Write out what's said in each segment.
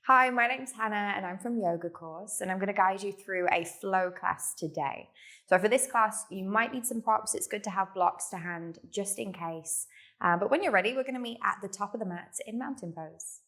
Hi, my name's Hannah and I'm from Yoga Course, and I'm going to guide you through a flow class today. So for this class, you might need some props. It's good to have blocks to hand just in case. But when you're ready, we're going to meet at the top of the mat in mountain pose.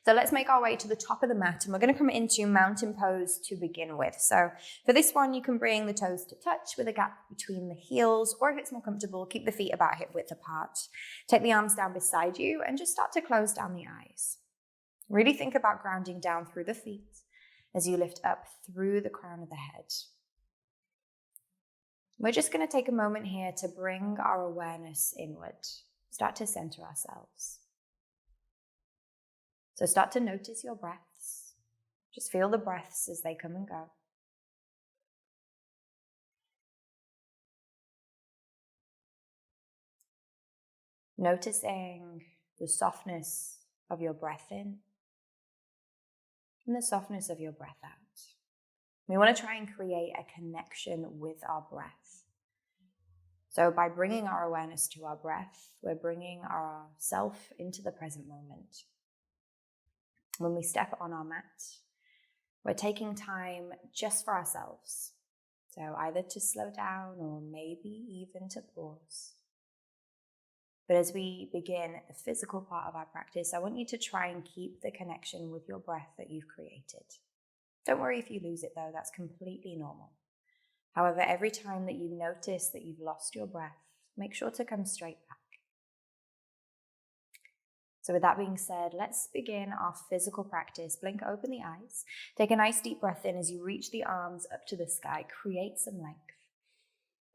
So let's make our way to the top of the mat, and we're going to come into mountain pose to begin with. So for this one, you can bring the toes to touch with a gap between the heels, or if it's more comfortable, keep the feet about hip width apart. Take the arms down beside you and just start to close down the eyes. Really think about grounding down through the feet as you lift up through the crown of the head. We're just going to take a moment here to bring our awareness inward, start to center ourselves. So start to notice your breaths. Just feel the breaths as they come and go. Noticing the softness of your breath in and the softness of your breath out. We want to try and create a connection with our breath. So by bringing our awareness to our breath, we're bringing ourself into the present moment. When we step on our mat, we're taking time just for ourselves. So either to slow down or maybe even to pause. But as we begin the physical part of our practice, I want you to try and keep the connection with your breath that you've created. Don't worry if you lose it though, that's completely normal. However, every time that you notice that you've lost your breath, make sure to come straight back. So with that being said, let's begin our physical practice. Blink open the eyes. Take a nice deep breath in as you reach the arms up to the sky. Create some length.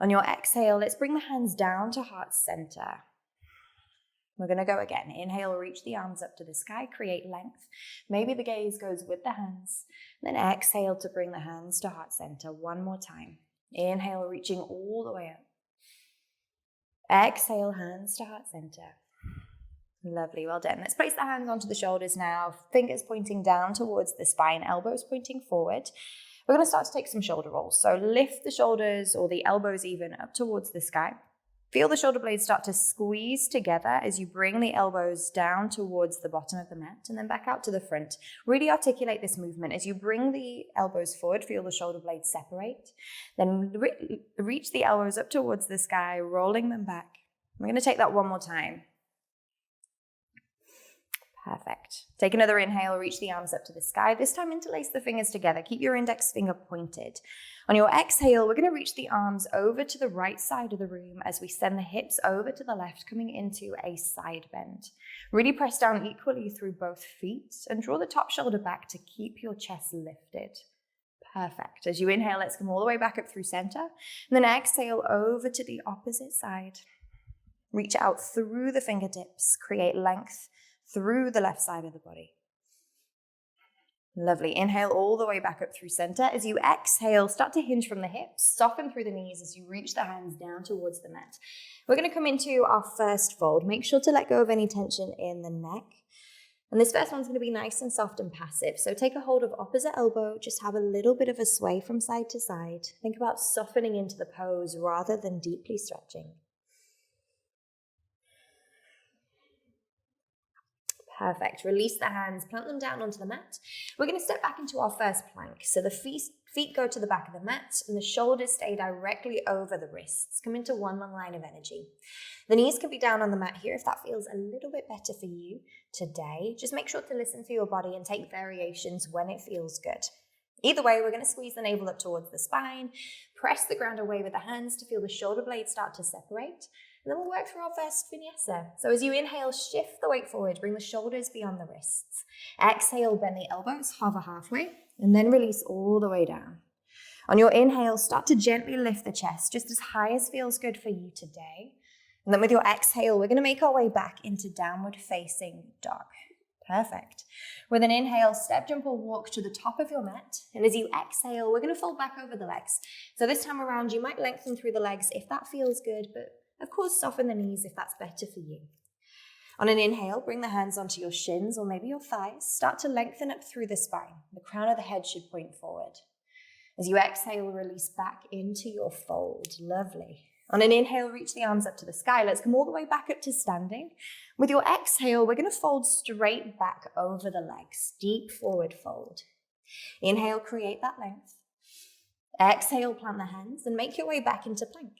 On your exhale, let's bring the hands down to heart center. We're going to go again. Inhale, reach the arms up to the sky. Create length. Maybe the gaze goes with the hands. Then exhale to bring the hands to heart center. One more time. Inhale, reaching all the way up. Exhale, hands to heart center. Lovely, well done. Let's place the hands onto the shoulders now, fingers pointing down towards the spine, elbows pointing forward. We're going to start to take some shoulder rolls. So lift the shoulders or the elbows even up towards the sky. Feel the shoulder blades start to squeeze together as you bring the elbows down towards the bottom of the mat and then back out to the front. Really articulate this movement. As you bring the elbows forward, feel the shoulder blades separate. Then reach the elbows up towards the sky, rolling them back. We're going to take that one more time. Perfect. Take another inhale, reach the arms up to the sky. This time interlace the fingers together. Keep your index finger pointed. On your exhale, we're going to reach the arms over to the right side of the room as we send the hips over to the left, coming into a side bend. Really press down equally through both feet and draw the top shoulder back to keep your chest lifted. Perfect. As you inhale, let's come all the way back up through center. And then exhale over to the opposite side. Reach out through the fingertips, create length through the left side of the body. Lovely. Inhale all the way back up through center. As you exhale, start to hinge from the hips, soften through the knees as you reach the hands down towards the mat. We're going to come into our first fold. Make sure to let go of any tension in the neck. And this first one's going to be nice and soft and passive. So take a hold of opposite elbow, just have a little bit of a sway from side to side. Think about softening into the pose rather than deeply stretching. Perfect. Release the hands, plant them down onto the mat. We're going to step back into our first plank. So the feet go to the back of the mat and the shoulders stay directly over the wrists. Come into one long line of energy. The knees can be down on the mat here if that feels a little bit better for you today. Just make sure to listen to your body and take variations when it feels good. Either way, we're going to squeeze the navel up towards the spine, press the ground away with the hands to feel the shoulder blades start to separate. And then we'll work through our first vinyasa. So as you inhale, shift the weight forward, bring the shoulders beyond the wrists. Exhale, bend the elbows, hover halfway, and then release all the way down. On your inhale, start to gently lift the chest, just as high as feels good for you today. And then with your exhale, we're going to make our way back into downward facing dog. Perfect. With an inhale, step, jump, or walk to the top of your mat. And as you exhale, we're going to fold back over the legs. So this time around, you might lengthen through the legs if that feels good, but of course, soften the knees if that's better for you. On an inhale, bring the hands onto your shins or maybe your thighs. Start to lengthen up through the spine. The crown of the head should point forward. As you exhale, release back into your fold. Lovely. On an inhale, reach the arms up to the sky. Let's come all the way back up to standing. With your exhale, we're going to fold straight back over the legs. Deep forward fold. Inhale, create that length. Exhale, plant the hands and make your way back into plank.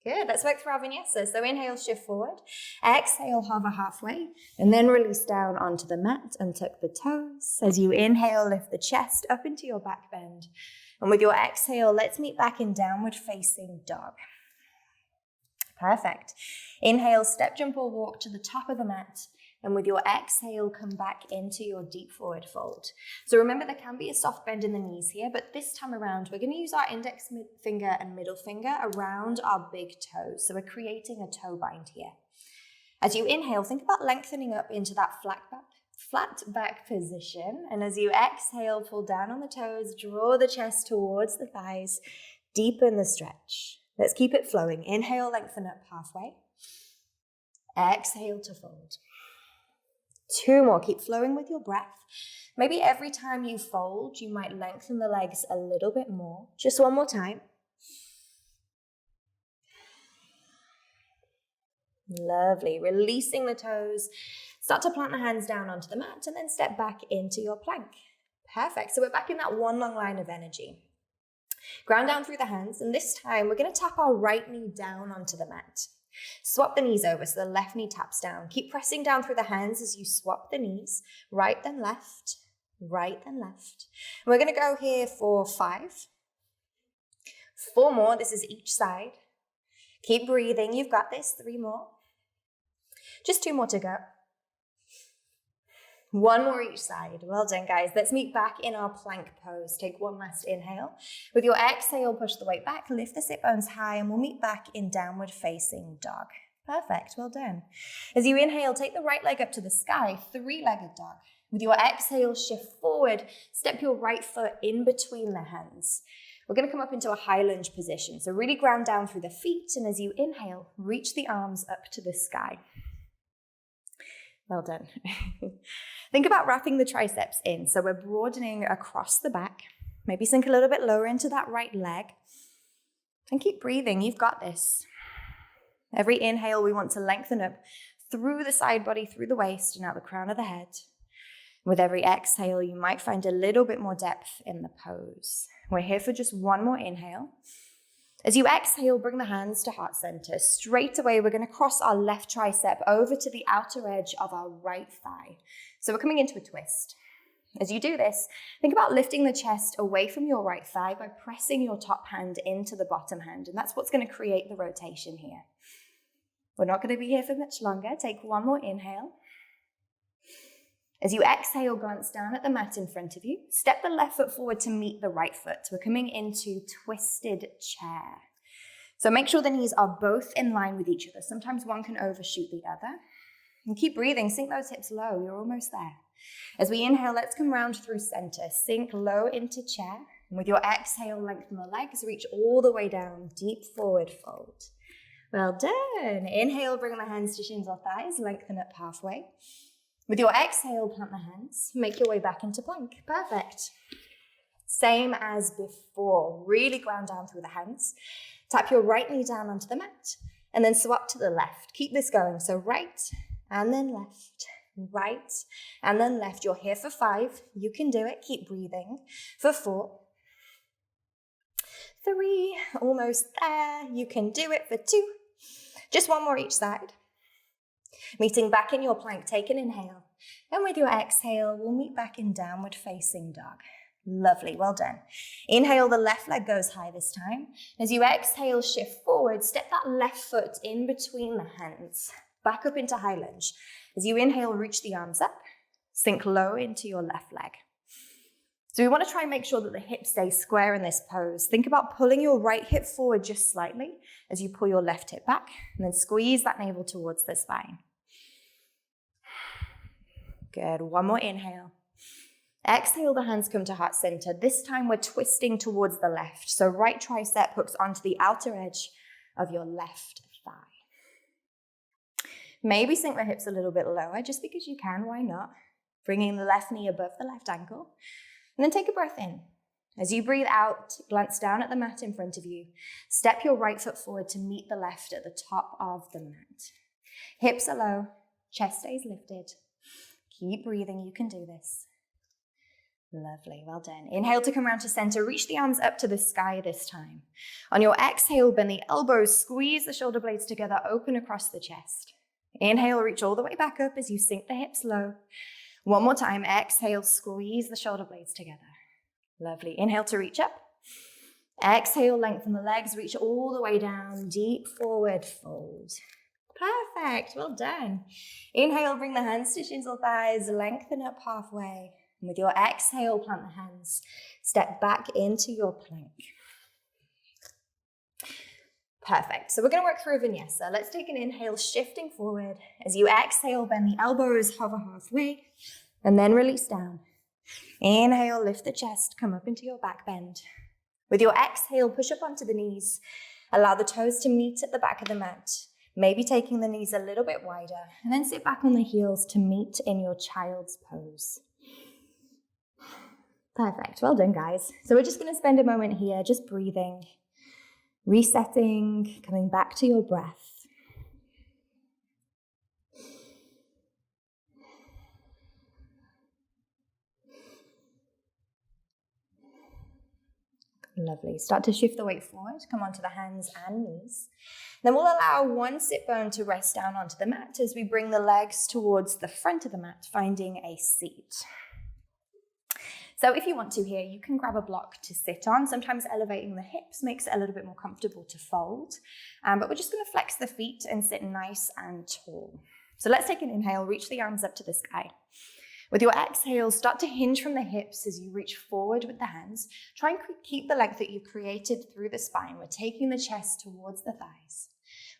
Good, let's work through our vinyasa. So inhale, shift forward. Exhale, hover halfway. And then release down onto the mat and tuck the toes. As you inhale, lift the chest up into your back bend. And with your exhale, let's meet back in downward facing dog. Perfect. Inhale, step, jump or walk to the top of the mat. And with your exhale, come back into your deep forward fold. So remember, there can be a soft bend in the knees here, but this time around, we're going to use our index finger and middle finger around our big toes. So we're creating a toe bind here. As you inhale, think about lengthening up into that flat back position. And as you exhale, pull down on the toes, draw the chest towards the thighs, deepen the stretch. Let's keep it flowing. Inhale, lengthen up halfway. Exhale to fold. 2 more. Keep flowing with your breath. Maybe every time you fold, you might lengthen the legs a little bit more. Just one more time. Lovely. Releasing the toes. Start to plant the hands down onto the mat and then step back into your plank. Perfect. So we're back in that one long line of energy. Ground down through the hands, and this time we're going to tap our right knee down onto the mat. Swap the knees over so the left knee taps down. Keep pressing down through the hands as you swap the knees. Right then left, right then left. And we're going to go here for 5. 4 more. This is each side. Keep breathing. You've got this. 3 more. Just 2 more to go. 1 more each side. Well done, guys. Let's meet back in our plank pose. Take one last inhale. With your exhale, push the weight back, lift the sit bones high, and we'll meet back in downward facing dog. Perfect. Well done. As you inhale, take the right leg up to the sky, 3-legged dog. With your exhale, shift forward. Step your right foot in between the hands. We're going to come up into a high lunge position. So really ground down through the feet. And as you inhale, reach the arms up to the sky. Well done. Think about wrapping the triceps in. So we're broadening across the back. Maybe sink a little bit lower into that right leg. And keep breathing. You've got this. Every inhale, we want to lengthen up through the side body, through the waist, and out the crown of the head. With every exhale, you might find a little bit more depth in the pose. We're here for just 1 more inhale. As you exhale, bring the hands to heart center. Straight away, we're going to cross our left tricep over to the outer edge of our right thigh. So we're coming into a twist. As you do this, think about lifting the chest away from your right thigh by pressing your top hand into the bottom hand. And that's what's going to create the rotation here. We're not going to be here for much longer. Take 1 more inhale. As you exhale, glance down at the mat in front of you. Step the left foot forward to meet the right foot. We're coming into twisted chair. So make sure the knees are both in line with each other. Sometimes one can overshoot the other. And keep breathing. Sink those hips low. You're almost there. As we inhale, let's come round through center. Sink low into chair. And with your exhale, lengthen the legs. Reach all the way down. Deep forward fold. Well done. Inhale, bring the hands to shins or thighs. Lengthen up halfway. With your exhale, plant the hands. Make your way back into plank. Perfect. Same as before. Really ground down through the hands. Tap your right knee down onto the mat. And then swap to the left. Keep this going. So right and then left. Right and then left. You're here for 5. You can do it. Keep breathing. For 4. 3. Almost there. You can do it for 2. Just 1 more each side. Meeting back in your plank, take an inhale. And with your exhale, we'll meet back in downward facing dog. Lovely, well done. Inhale, the left leg goes high this time. As you exhale, shift forward, step that left foot in between the hands. Back up into high lunge. As you inhale, reach the arms up. Sink low into your left leg. So we want to try and make sure that the hips stay square in this pose. Think about pulling your right hip forward just slightly as you pull your left hip back, and then squeeze that navel towards the spine. Good. 1 more inhale. Exhale, the hands come to heart center. This time we're twisting towards the left. So right tricep hooks onto the outer edge of your left thigh. Maybe sink the hips a little bit lower, just because you can, why not? Bringing the left knee above the left ankle. And then take a breath in. As you breathe out, glance down at the mat in front of you. Step your right foot forward to meet the left at the top of the mat. Hips are low, chest stays lifted. Keep breathing, you can do this. Lovely, well done. Inhale to come around to center. Reach the arms up to the sky this time. On your exhale, bend the elbows, squeeze the shoulder blades together, open across the chest. Inhale, reach all the way back up as you sink the hips low. One more time, exhale, squeeze the shoulder blades together. Lovely, inhale to reach up. Exhale, lengthen the legs, reach all the way down, deep forward fold. Perfect, well done. Inhale, bring the hands to shins or thighs, lengthen up halfway. And with your exhale, plant the hands. Step back into your plank. Perfect. So we're going to work through a vinyasa. Let's take an inhale, shifting forward. As you exhale, bend the elbows, hover halfway, and then release down. Inhale, lift the chest, come up into your back bend. With your exhale, push up onto the knees. Allow the toes to meet at the back of the mat. Maybe taking the knees a little bit wider, and then sit back on the heels to meet in your child's pose. Perfect. Well done, guys. So we're just going to spend a moment here just breathing, resetting, coming back to your breath. Lovely. Start to shift the weight forward. Come onto the hands and knees. Then we'll allow one sit bone to rest down onto the mat as we bring the legs towards the front of the mat, finding a seat. So if you want to here, you can grab a block to sit on. Sometimes elevating the hips makes it a little bit more comfortable to fold. But we're just going to flex the feet and sit nice and tall. So let's take an inhale, reach the arms up to the sky. With your exhale, start to hinge from the hips as you reach forward with the hands. Try and keep the length that you've created through the spine. We're taking the chest towards the thighs.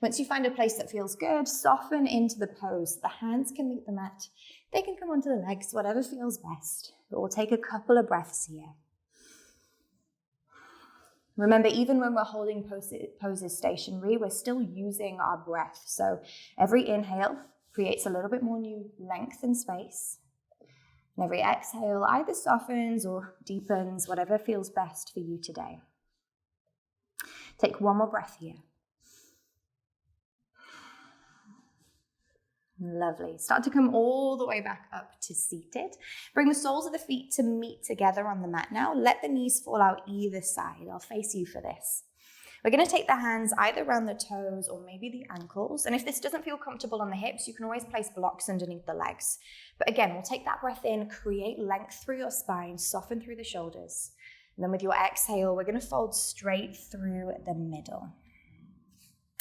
Once you find a place that feels good, soften into the pose. The hands can meet the mat. They can come onto the legs, whatever feels best. But we'll take a couple of breaths here. Remember, even when we're holding poses stationary, we're still using our breath. So every inhale creates a little bit more new length and space. And every exhale either softens or deepens, whatever feels best for you today. Take one more breath here. Lovely. Start to come all the way back up to seated. Bring the soles of the feet to meet together on the mat now. Let the knees fall out either side. I'll face you for this. We're going to take the hands either around the toes or maybe the ankles. And if this doesn't feel comfortable on the hips, you can always place blocks underneath the legs. But again, we'll take that breath in, create length through your spine, soften through the shoulders. And then with your exhale, we're going to fold straight through the middle.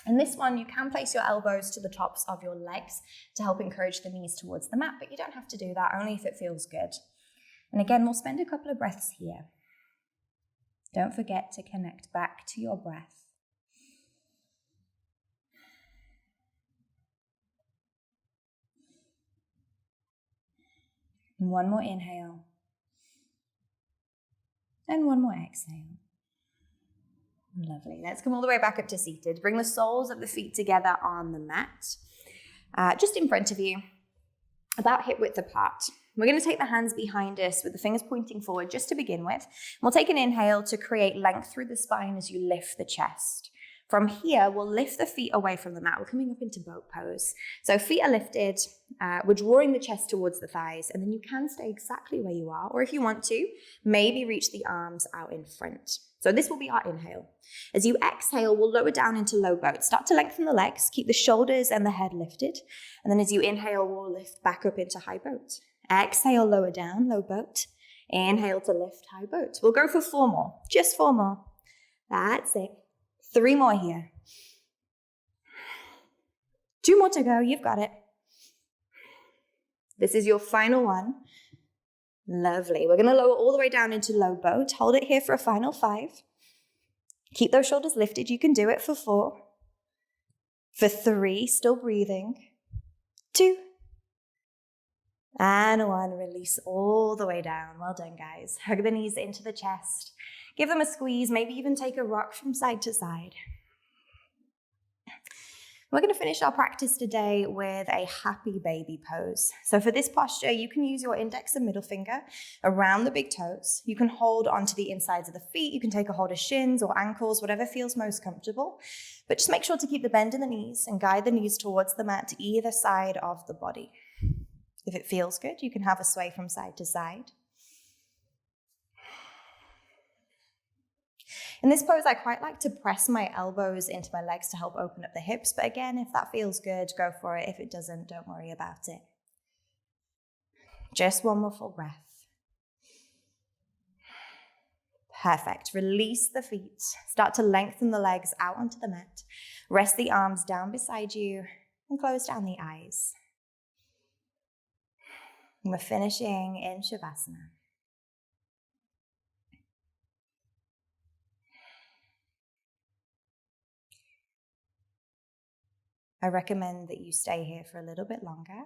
In this one, you can place your elbows to the tops of your legs to help encourage the knees towards the mat, but you don't have to do that, only if it feels good. And again, we'll spend a couple of breaths here. Don't forget to connect back to your breath. And one more inhale. And one more exhale. Lovely. Let's come all the way back up to seated. Bring the soles of the feet together on the mat, just in front of you, about hip width apart. We're going to take the hands behind us with the fingers pointing forward just to begin with. We'll take an inhale to create length through the spine as you lift the chest. From here, we'll lift the feet away from the mat. We're coming up into boat pose. So feet are lifted. We're drawing the chest towards the thighs, and then you can stay exactly where you are, or if you want to, maybe reach the arms out in front. So this will be our inhale. As you exhale, we'll lower down into low boat. Start to lengthen the legs, keep the shoulders and the head lifted. And then as you inhale, we'll lift back up into high boat. Exhale, lower down, low boat. Inhale to lift, high boat. We'll go for 4 more, just 4 more. That's it. 3 more here. 2 more to go, you've got it. This is your final one. Lovely. We're going to lower all the way down into low boat. Hold it here for a final 5. Keep those shoulders lifted. You can do it for 4. For 3, still breathing. 2. And 1. Release all the way down. Well done, guys. Hug the knees into the chest. Give them a squeeze. Maybe even take a rock from side to side. We're going to finish our practice today with a happy baby pose. So for this posture, you can use your index and middle finger around the big toes. You can hold onto the insides of the feet. You can take a hold of shins or ankles, whatever feels most comfortable. But just make sure to keep the bend in the knees and guide the knees towards the mat to either side of the body. If it feels good, you can have a sway from side to side. In this pose, I quite like to press my elbows into my legs to help open up the hips. But again, if that feels good, go for it. If it doesn't, don't worry about it. Just one more full breath. Perfect. Release the feet. Start to lengthen the legs out onto the mat. Rest the arms down beside you and close down the eyes. And we're finishing in Shavasana. I recommend that you stay here for a little bit longer.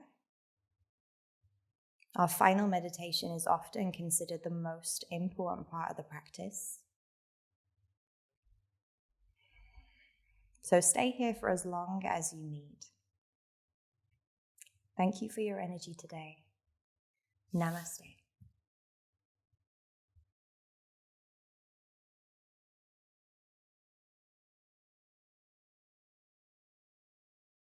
Our final meditation is often considered the most important part of the practice. So stay here for as long as you need. Thank you for your energy today. Namaste.